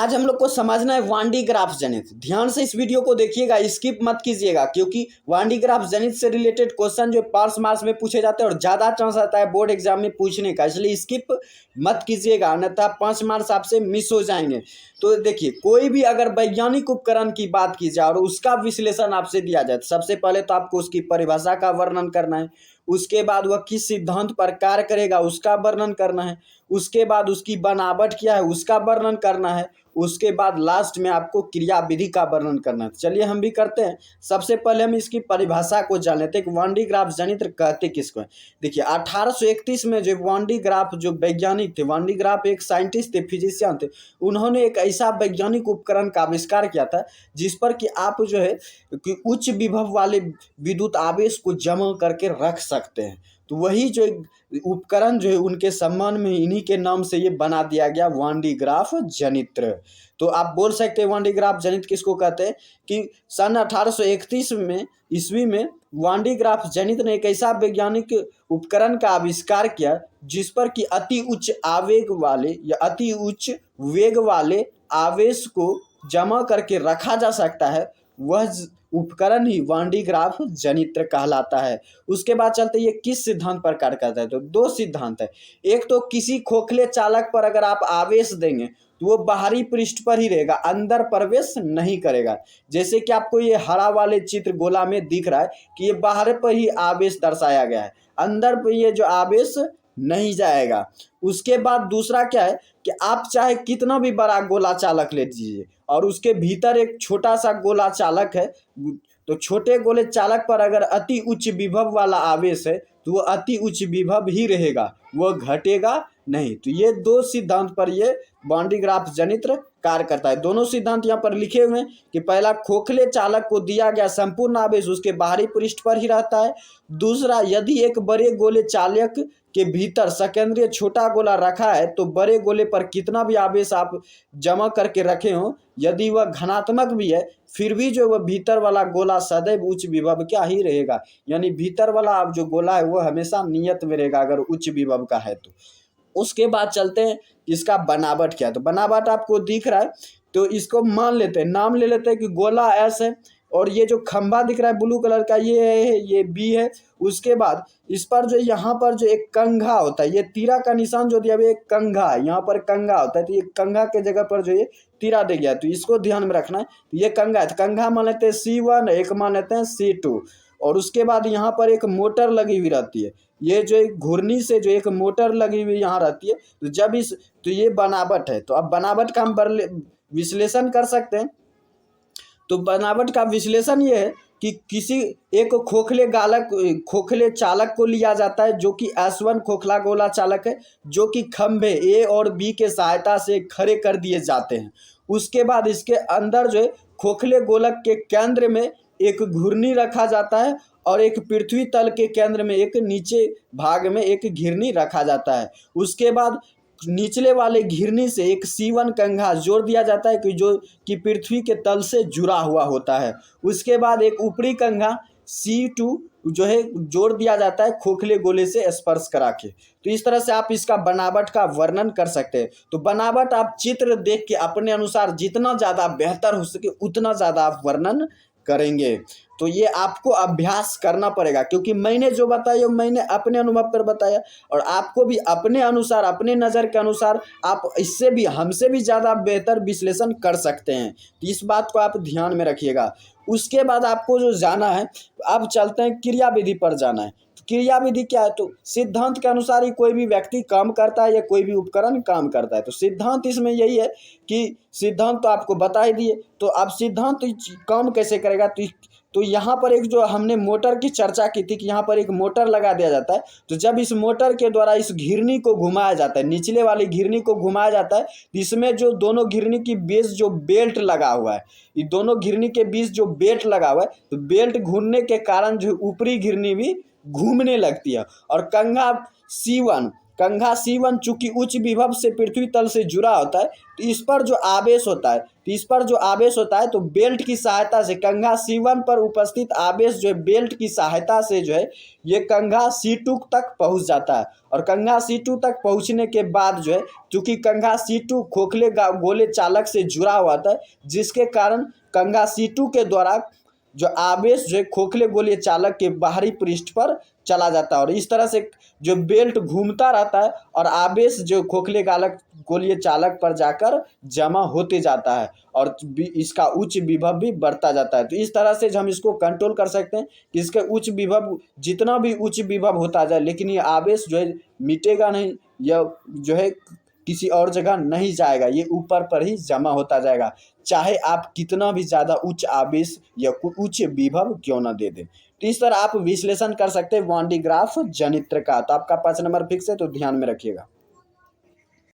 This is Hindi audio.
आज हम लोग को समझना है वांडी ग्राफ जनित। ध्यान से इस वीडियो को देखिएगा, स्किप मत कीजिएगा, क्योंकि वांडी ग्राफ जनित से रिलेटेड क्वेश्चन जो 5 मार्क्स में पूछे जाते हैं और ज़्यादा चांस आता है बोर्ड एग्जाम में पूछने का, इसलिए स्किप मत कीजिएगा, अन्यथा 5 मार्क्स आपसे मिस हो जाएंगे। तो देखिए, कोई भी अगर वैज्ञानिक उपकरण की बात की जाए और उसका विश्लेषण आपसे दिया जाए तो सबसे पहले तो आपको उसकी परिभाषा का वर्णन करना है, उसके बाद वह किस सिद्धांत पर कार्य करेगा उसका वर्णन करना है, उसके बाद उसकी बनावट क्या है उसका वर्णन करना है, उसके बाद लास्ट में आपको क्रिया विधि का वर्णन करना है। चलिए हम भी करते हैं। सबसे पहले हम इसकी परिभाषा को जान लेते हैं कि वांडी ग्राफ जनित्र कहते किसको है। देखिए 1831 में जो वांडी ग्राफ जो वैज्ञानिक थे, वांडी ग्राफ एक साइंटिस्ट थे, फिजिशियन थे, उन्होंने एक ऐसा वैज्ञानिक उपकरण का आविष्कार किया था जिस पर कि आप जो है कि उच्च विभव वाले विद्युत आवेश को जमा करके रख सकते हैं। तो वही जो उपकरण जो है उनके सम्मान में इन्हीं के नाम से ये बना दिया गया वांडी ग्राफ जनित्र। तो आप बोल सकते हैं वांडी ग्राफ जनित्र किसको कहते हैं कि सन 1831 में ईस्वी में वांडी ग्राफ जनित्र ने एक ऐसा वैज्ञानिक उपकरण का आविष्कार किया जिस पर कि अति उच्च आवेग वाले या अति उच्च वेग वाले आवेश को जमा करके रखा जा सकता है। वह उपकरण ही वांडी ग्राफ जनित्र कहलाता है। उसके बाद चलते ये किस सिद्धांत पर कार्य करता है, तो दो सिद्धांत है। एक तो किसी खोखले चालक पर अगर आप आवेश देंगे तो वो बाहरी पृष्ठ पर ही रहेगा, अंदर प्रवेश नहीं करेगा। जैसे कि आपको ये हरा वाले चित्र गोला में दिख रहा है कि ये बाहर पर ही आवेश दर्शाया गया है, अंदर पर ये जो आवेश नहीं जाएगा। उसके बाद दूसरा क्या है कि आप चाहे कितना भी बड़ा गोला चालक ले लीजिए और उसके भीतर एक छोटा सा गोला चालक है, तो छोटे गोले चालक पर अगर अति उच्च विभव वाला आवेश है तो वो अति उच्च विभव ही रहेगा, वो घटेगा नहीं। तो ये दो सिद्धांत पर ये वांडी ग्राफ जनित्र कार्य करता है। दोनों सिद्धांत यहाँ पर लिखे हुए हैं कि पहला, खोखले चालक को दिया गया संपूर्ण आवेश उसके बाहरी पृष्ठ पर ही रहता है। दूसरा, यदि एक बड़े गोले चालक के भीतर सेकेंडरी छोटा गोला रखा है तो बड़े गोले पर कितना भी आवेश आप जमा करके रखे हो, यदि वह धनात्मक भी है फिर भी जो वह भीतर वाला गोला सदैव उच्च विभव क्या ही रहेगा, यानी भीतर वाला आप जो गोला है वो हमेशा नियत में रहेगा अगर उच्च विभव का है तो। उसके बाद चलते हैं इसका बनावट क्या है। तो बनावट आपको दिख रहा है, तो इसको मान लेते हैं, नाम ले लेते हैं कि गोला एस है और ये जो खंभा दिख रहा है ब्लू कलर का ये है, ये बी है। उसके बाद इस पर जो यहाँ पर जो एक कंघा होता है, ये तीरा का निशान जो दिया एक कंघा है, यहाँ पर कंघा होता है, तो ये कंघा के जगह पर जो ये तीरा दे गया, तो इसको ध्यान में रखना है। तो ये कंघा है, तो कंघा मान लेते हैं C1, एक मान लेते हैं C2। और उसके बाद यहाँ पर एक मोटर लगी हुई रहती है, ये जो एक घूर्णी से जो एक मोटर लगी हुई यहाँ रहती है। तो जब इस तो ये बनावट है। तो अब बनावट का हम विश्लेषण कर सकते हैं। तो बनावट का विश्लेषण ये है कि किसी एक खोखले चालक को लिया जाता है जो कि S1 खोखला गोला चालक है, जो कि खंभे A और B के सहायता से खड़े कर दिए जाते हैं। उसके बाद इसके अंदर जो है खोखले गोलक के केंद्र में एक घूर्णी रखा जाता है और एक पृथ्वी तल के केंद्र में एक नीचे भाग में एक घिरनी रखा जाता है। उसके बाद निचले वाले घिरनी से एक C1 कंघा जोड़ दिया जाता है कि जो कि पृथ्वी के तल से जुड़ा हुआ होता है। उसके बाद एक ऊपरी कंघा C2 जो है जोड़ दिया जाता है खोखले गोले से स्पर्श करा के। तो इस तरह से आप इसका बनावट का वर्णन कर सकते हैं। तो बनावट आप चित्र देख के अपने अनुसार जितना ज़्यादा बेहतर हो सके उतना ज़्यादा आप वर्णन करेंगे। तो ये आपको अभ्यास करना पड़ेगा, क्योंकि मैंने जो बताया मैंने अपने अनुभव पर बताया और आपको भी अपने अनुसार अपने नज़र के अनुसार आप इससे भी हमसे भी ज़्यादा बेहतर विश्लेषण कर सकते हैं। तो इस बात को आप ध्यान में रखिएगा। उसके बाद आपको जो जाना है, अब चलते हैं क्रिया विधि पर जाना है। क्रिया विधि क्या है, तो सिद्धांत के अनुसार ही कोई भी व्यक्ति काम करता है या कोई भी उपकरण काम करता है। तो सिद्धांत इसमें यही है कि सिद्धांत तो आपको बता ही दिए, तो अब सिद्धांत काम कैसे करेगा। तो यहाँ पर एक जो हमने मोटर की चर्चा की थी कि यहाँ पर एक मोटर लगा दिया जाता है। तो जब इस मोटर के द्वारा इस घिरनी को घुमाया जाता है, निचले वाली घिरनी को घुमाया जाता है, इसमें जो दोनों घिरनी की बेस जो बेल्ट लगा हुआ है, ये दोनों घिरनी के बीच जो बेल्ट लगा हुआ है, तो बेल्ट घूमने के कारण जो ऊपरी घिरनी भी घूमने लगती है और कंघा कंघा C1 चूंकि उच्च विभव से पृथ्वी तल से जुड़ा होता है, तो इस पर जो आवेश होता है तो बेल्ट की सहायता से कंघा C1 पर उपस्थित आवेश जो है बेल्ट की सहायता से जो है ये कंघा C2 तक पहुंच जाता है। और कंघा C2 तक पहुंचने के बाद जो है, चूंकि कंघा C2 खोखले गोले चालक से जुड़ा हुआ था, जिसके कारण कंघा C2 के द्वारा जो आवेश जो है खोखले गोलीय चालक के बाहरी पृष्ठ पर चला जाता है और इस तरह से जो बेल्ट घूमता रहता है और आवेश जो खोखले गोलीय चालक पर जाकर जमा होते जाता है और इसका उच्च विभव भी बढ़ता जाता है। तो इस तरह से हम इसको कंट्रोल कर सकते हैं कि इसके उच्च विभव जितना भी उच्च विभव होता जाए, लेकिन ये आवेश जो है मिटेगा नहीं, यह जो है किसी और जगह नहीं जाएगा, ये ऊपर पर ही जमा होता जाएगा, चाहे आप कितना भी ज़्यादा उच्च आवेश या उच्च विभव क्यों ना दे दें। तो इस तरह आप विश्लेषण कर सकते हैं वान डी ग्राफ जनित्र का। तो आपका 5 नंबर फिक्स है, तो ध्यान में रखिएगा।